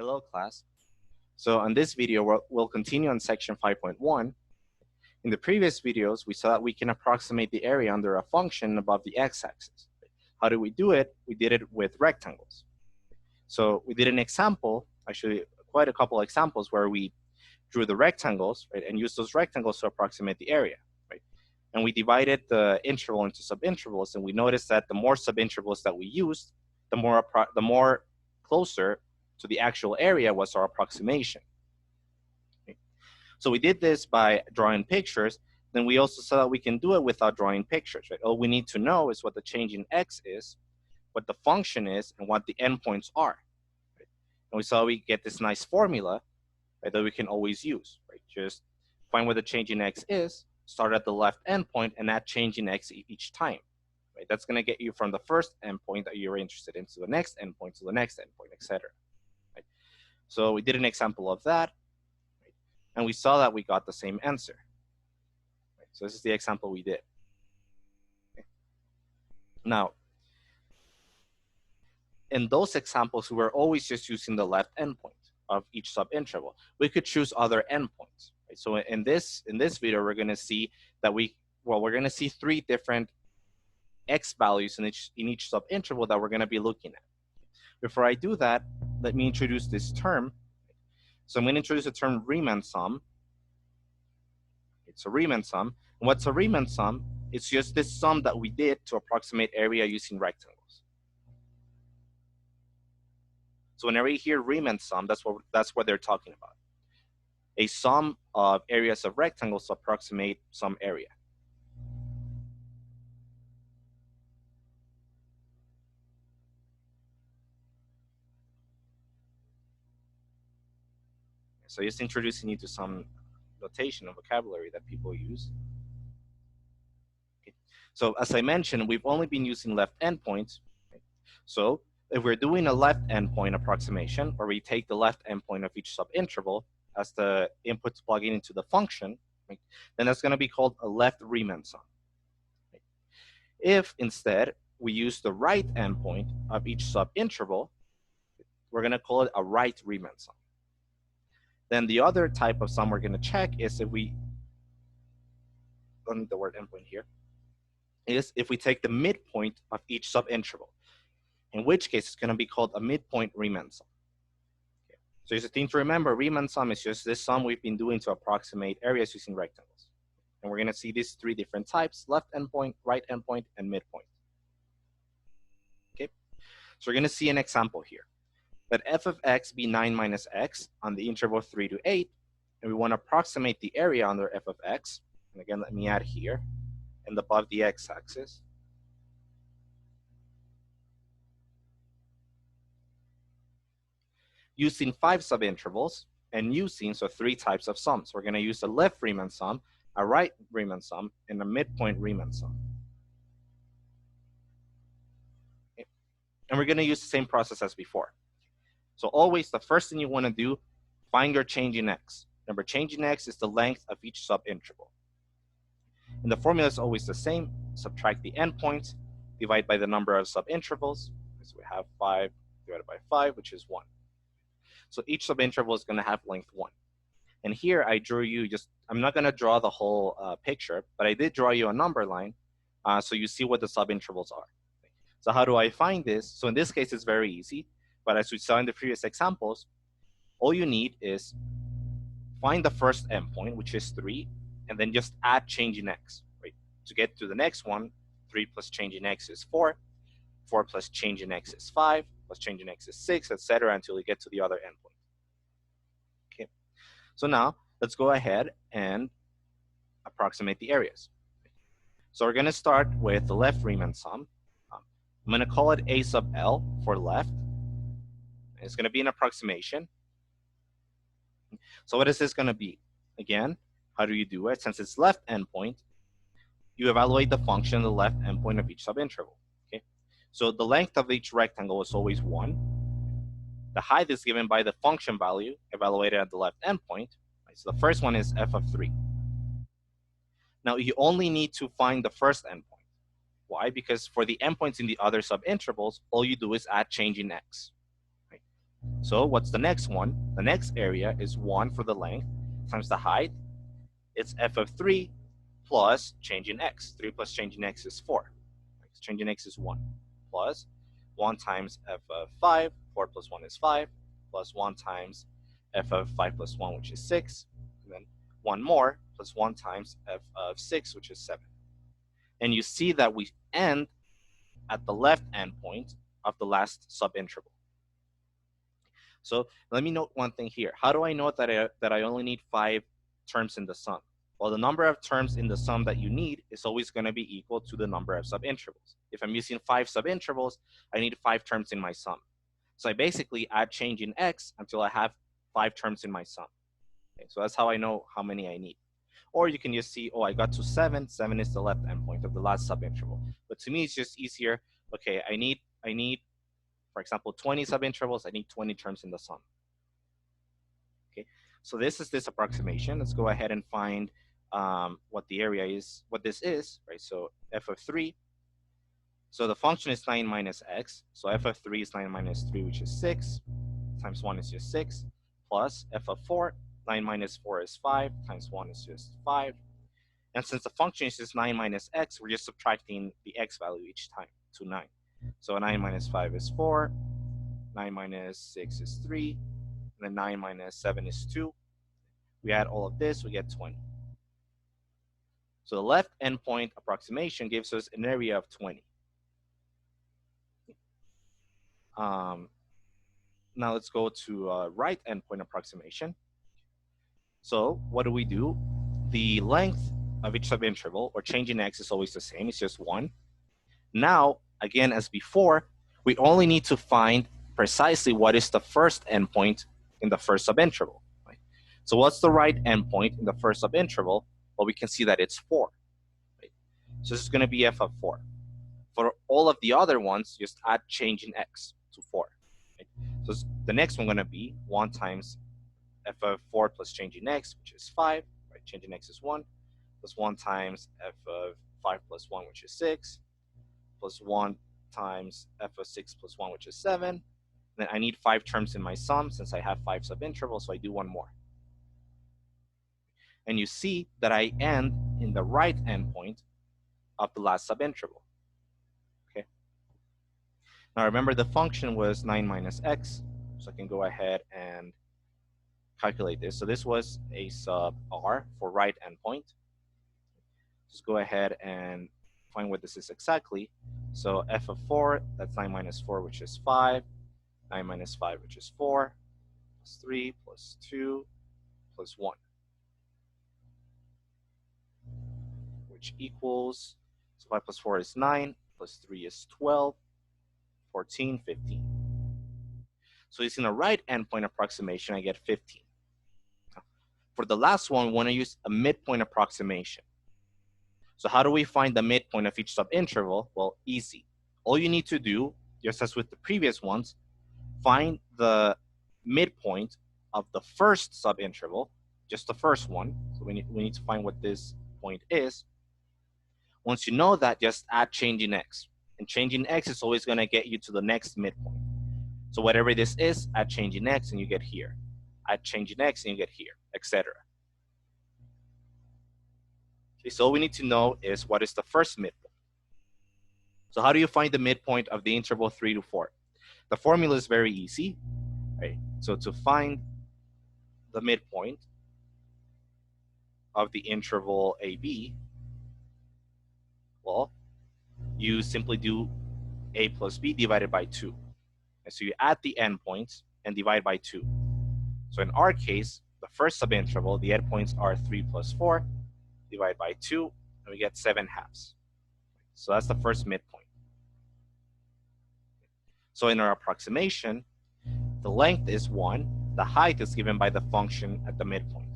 Hello, class. So on this video, we'll continue on section 5.1. In the previous videos, we saw that we can approximate the area under a function above the x-axis. How do we do it? We did it with rectangles. So we did an example, actually quite a couple of examples where we drew the rectangles, right, and used those rectangles to approximate the area, right? And we divided the interval into subintervals, and we noticed that the more subintervals that we used, the more closer to the actual area was our approximation. Okay. So we did this by drawing pictures. Then we also saw that we can do it without drawing pictures, right? All we need to know is what the change in x is, what the function is, and what the endpoints are. Right? And we saw we get this nice formula, right, that we can always use, right? Just find what the change in x is, start at the left endpoint, and add change in x each time. Right? That's going to get you from the first endpoint that you're interested in to the next endpoint, to the next endpoint, etc. Right? So we did an example of that, right? And we saw that we got the same answer. Right? So this is the example we did. Okay. Now, in those examples, we were always just using the left endpoint of each subinterval. We could choose other endpoints. Right? So in this video, we're going to see that we're going to see three different x values in each subinterval that we're going to be looking at. Before I do that, let me introduce this term. So I'm going to introduce the term Riemann sum. It's a Riemann sum. And what's a Riemann sum? It's just this sum that we did to approximate area using rectangles. So whenever you hear Riemann sum, that's what they're talking about. A sum of areas of rectangles to approximate some area. So just introducing you to some notation of vocabulary that people use. Okay. So as I mentioned, we've only been using left endpoints. Okay. So if we're doing a left endpoint approximation, where we take the left endpoint of each subinterval as the input to plug into the function, right, then that's going to be called a left Riemann sum. Right. If instead we use the right endpoint of each subinterval, we're going to call it a right Riemann sum. Then the other type of sum we're going to check is if we, don't need the word endpoint here, is if we take the midpoint of each subinterval, in which case it's going to be called a midpoint Riemann sum. Okay. So just a thing to remember, Riemann sum is just this sum we've been doing to approximate areas using rectangles. And we're going to see these three different types: left endpoint, right endpoint, and midpoint. Okay. So we're going to see an example here. Let f of x be 9 minus x on the interval 3 to 8, and we want to approximate the area under f of x. And again, let me add here, and above the x-axis. Using 5 subintervals, and using, so 3 types of sums. We're going to use a left Riemann sum, a right Riemann sum, and a midpoint Riemann sum. Okay. And we're going to use the same process as before. So always the first thing you want to do, find your change in x. Remember, change in x is the length of each subinterval. And the formula is always the same. Subtract the endpoints, divide by the number of subintervals. So we have 5 divided by 5, which is 1. So each subinterval is going to have length 1. And here I drew you I'm not going to draw the whole picture, but I did draw you a number line so you see what the subintervals are. So how do I find this? So in this case, it's very easy. But as we saw in the previous examples, all you need is find the first endpoint, which is 3, and then just add change in x. Right? To get to the next one, 3 plus change in x is 4, 4 plus change in x is 5, plus change in x is 6, etc., until you get to the other endpoint. Okay. So now let's go ahead and approximate the areas. So we're going to start with the left Riemann sum. I'm going to call it a sub L for left. It's going to be an approximation. So what is this going to be? Again, how do you do it? Since it's left endpoint, you evaluate the function of the left endpoint of each subinterval. Okay. So the length of each rectangle is always 1. The height is given by the function value evaluated at the left endpoint. Right? So the first one is f of 3. Now you only need to find the first endpoint. Why? Because for the endpoints in the other subintervals, all you do is add change in x. So what's the next one? The next area is 1 for the length times the height. It's f of 3 plus change in x. 3 plus change in x is 4. Change in x is 1 plus 1 times f of 5. 4 plus 1 is 5 plus 1 times f of 5 plus 1, which is 6. And then 1 more plus 1 times f of 6, which is 7. And you see that we end at the left endpoint of the last subinterval. So let me note one thing here. How do I know that I only need 5 terms in the sum? Well, the number of terms in the sum that you need is always going to be equal to the number of subintervals. If I'm using 5 subintervals, I need 5 terms in my sum. So I basically add change in x until I have 5 terms in my sum. Okay, so that's how I know how many I need. Or you can just see, oh, I got to 7. 7 is the left endpoint of the last subinterval. But to me, it's just easier. Okay, I need, for example, 20 subintervals. I need 20 terms in the sum. Okay, so this is this approximation. Let's go ahead and find what the area is, what this is, right? So f of 3. So the function is 9 minus x. So f of 3 is 9 minus 3, which is 6, times 1 is just 6, plus f of 4. 9 minus 4 is 5, times 1 is just 5. And since the function is just 9 minus x, we're just subtracting the x value each time to 9. So 9 minus 5 is 4, 9 minus 6 is 3, and then 9 minus 7 is 2. We add all of this, we get 20. So the left endpoint approximation gives us an area of 20. Now let's go to right endpoint approximation. So what do? The length of each subinterval, or change in x, is always the same. It's just 1. Now, again, as before, we only need to find precisely what is the first endpoint in the first subinterval. Right? So what's the right endpoint in the first subinterval? Well, we can see that it's 4. Right? So this is going to be f of 4. For all of the other ones, just add change in x to 4. Right? So the next one going to be 1 times f of 4 plus change in x, which is 5. Right? Change in x is 1, plus 1 times f of 5 plus 1, which is 6, plus 1 times f of 6 plus 1, which is 7. Then I need 5 terms in my sum since I have 5 subintervals, so I do one more. And you see that I end in the right endpoint of the last subinterval. Okay. Now remember, the function was 9 minus x, so I can go ahead and calculate this. So this was a sub r for right endpoint. Just go ahead and find what this is exactly. So f of 4, that's 9 minus 4, which is 5. 9 minus 5, which is 4. Plus 3, plus 2, plus 1. Which equals, so 5 plus 4 is 9, plus 3 is 12, 14, 15. So using a right endpoint approximation, I get 15. For the last one, we want to use a midpoint approximation. So how do we find the midpoint of each subinterval? Well, easy. All you need to do, just as with the previous ones, find the midpoint of the first subinterval, just the first one. So we need to find what this point is. Once you know that, just add change in x. And change in x is always going to get you to the next midpoint. So whatever this is, add change in x and you get here. Add change in x and you get here, etc. Okay, so all we need to know is what is the first midpoint. So how do you find the midpoint of the interval 3 to 4? The formula is very easy. Right? So to find the midpoint of the interval AB, well, you simply do a plus b divided by 2. And so you add the endpoints and divide by 2. So in our case, the first subinterval, the endpoints are 3 plus 4, divide by 2, and we get 7 halves. So that's the first midpoint. So in our approximation, the length is 1, the height is given by the function at the midpoint.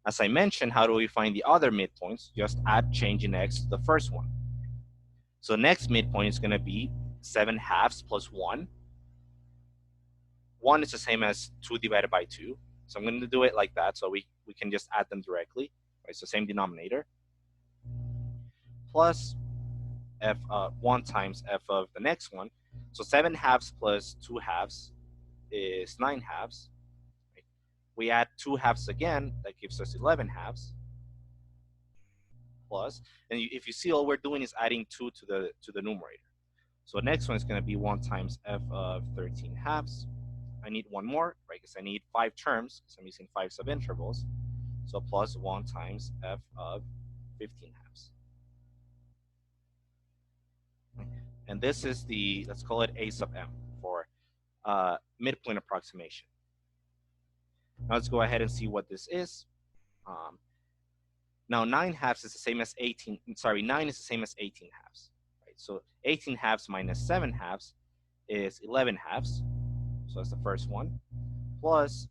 As I mentioned, how do we find the other midpoints? Just add change in x to the first one. So next midpoint is going to be 7 halves plus 1. 1 is the same as 2 divided by 2. So I'm going to do it like that, so we can just add them directly. Right? So same denominator. Plus f 1 times f of the next one. So 7 halves plus 2 halves is 9 halves. Right? We add 2 halves again, that gives us 11 halves. Plus, and if you see, all we're doing is adding 2 to the numerator. So the next one is going to be 1 times f of 13 halves. I need one more, right? Because I need 5 terms, because I'm using 5 subintervals. So plus 1 times f of 15 halves. And this is the, let's call it a sub m for midpoint approximation. Now let's go ahead and see what this is. Now 9 halves is the same as 18, sorry, 9 is the same as 18 halves. Right? So 18 halves minus 7 halves is 11 halves. So that's the first one. Plus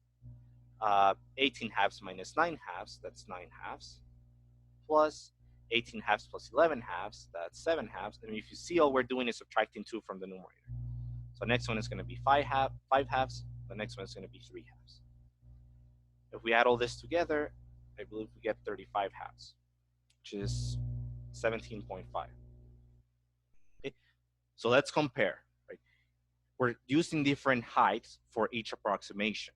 18 halves minus 9 halves, that's 9 halves. Plus 18 halves plus 11 halves, that's 7 halves. And if you see, all we're doing is subtracting 2 from the numerator. So the next one is going to be 5 halves. The next one is going to be 3 halves. If we add all this together, I believe we get 35 halves, which is 17.5. Okay. So let's compare. Right? We're using different heights for each approximation.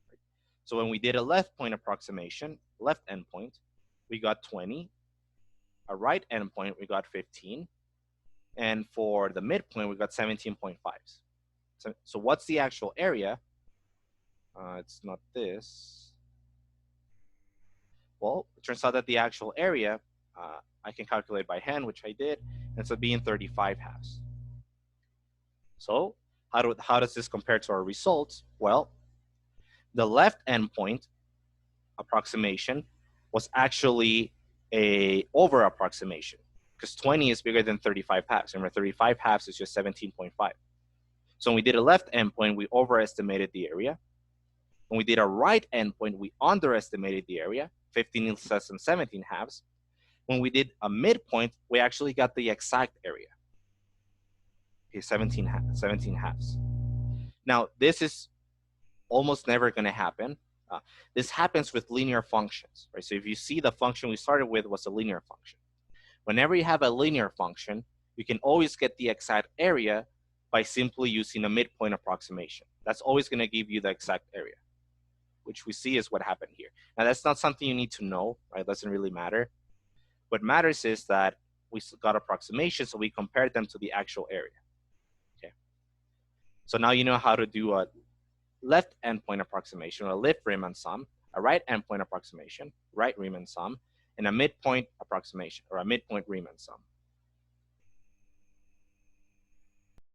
Right? So when we did a left point approximation, left endpoint, we got 20. A right endpoint, we got 15. And for the midpoint, we got 17.5. So what's the actual area? It's not this. Well, it turns out that the actual area, I can calculate by hand, which I did, and it's being 35 halves. So how does this compare to our results? Well, the left endpoint approximation was actually a over approximation, because 20 is bigger than 35 halves. Remember, 35 halves is just 17.5. So when we did a left endpoint, we overestimated the area. When we did a right endpoint, we underestimated the area. 15 is less than 17 halves. When we did a midpoint, we actually got the exact area. Okay, 17 halves. Now, this is almost never going to happen. This happens with linear functions, right? So if you see, the function we started with was a linear function. Whenever you have a linear function, you can always get the exact area by simply using a midpoint approximation. That's always going to give you the exact area, which we see is what happened here. Now, that's not something you need to know, right? It doesn't really matter. What matters is that we got approximations, so we compared them to the actual area. Okay. So now you know how to do a left endpoint approximation, or a left Riemann sum, a right endpoint approximation, right Riemann sum, and a midpoint approximation, or a midpoint Riemann sum.